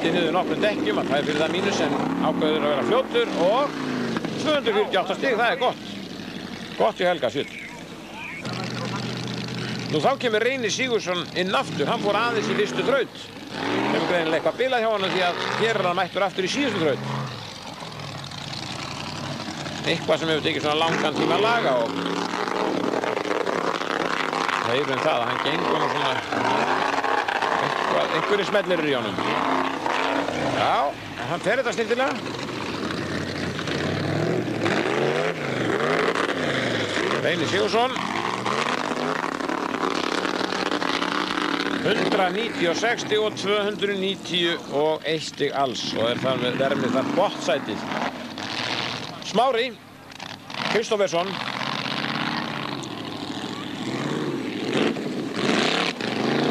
detti niður nokkrum dekkjum, hann fær fyrir það mínus en ákveður að vera fljótur og 248 stig, það er gott. Gott í Helga Sjöld. Nú þá kemur Reynir Sigurðsson inn aftur, hann fór aðeins í fyrstu þraut. Hefur greinilega eitthvað bilað hjá honum því að hér er hann mættur aftur í síðustu þraut. Eitthvað sem hefur tekið svona langan tíma að laga og heyrum það að hann gengur og svona einhverjir smellir eru í honum. Já, hann fer þetta snillilega. Reynir Sigurðsson 196 stig og 291 stig alls og er þar með það botnsætið. Smári Kristófersson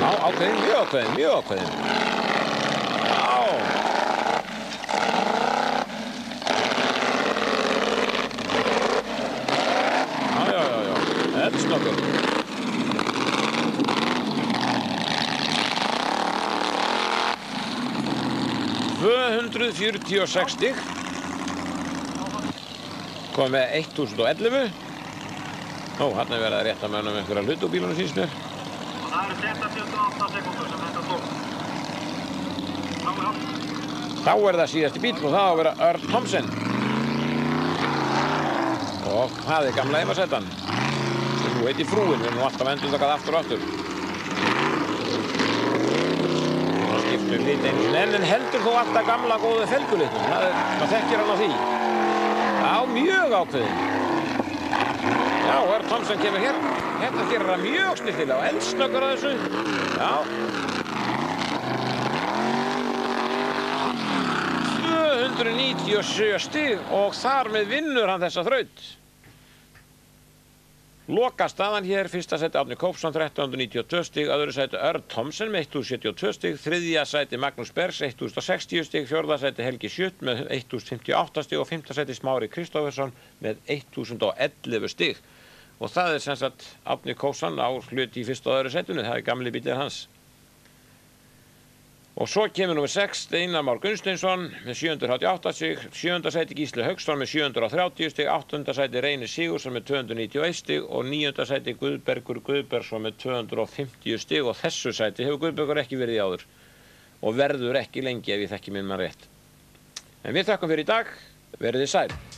Já, ákveðin, mjög ákveðin, mjög ákveðin. Já, eldsnöggur. $246 stig. Komið með 1011. Ó, hann er verið að rétta með hann einhverja hluti á bílunum síns mér. Það eru 28 sekúndur sem þetta tók. Þá er það síðasti bíl og það á að vera Örn Thomsen. Og það er gamla heimasætan. Sem nú heitir Frúin, við erum nú alltaf endurtakað aftur og aftur. Það skiptum lit einu sinni en heldur þó alltaf gamla góðu felgulitnum. Það þekkir hann á því. Já, mjög ákveðin. Já, Örn Thomsen kemur hér. Hérna gerir það mjög snillilega og eldsnöggur að þessu. Já. 297 stig og þar með vinnur hann þessa þraut. Lokastaðan hér, fyrsta sæti Árni Kópsson 1392 stig, öðru sæti Örn Thomsen með 1072 stig, þriðja sæti Magnús Bergs 1060 stig, fjórða sæti Helgi Sjöld með 1058 stig og fimmta sæti Smári Kristófersson með 1011 stig. Og það er sem sagt Árni Kópsson á hluti í fyrsta og öðru sætinu, það er gamli bíllinn hans. Og svo kemur nummer 6 Steinar Már Gunnsteinsson með 788 stig, 7. sæti Gísli Hauksson með 730 stig, 8. sæti Reynir Sigurðsson með 291 stig og 9. sæti Guðbergur Guðbergsson með 250 stig og þessu sæti hefur Guðbergur ekki verið í áður og verður ekki lengi ef ég þekki minn mann rétt. En við þökkum fyrir í dag, verið þið sæl.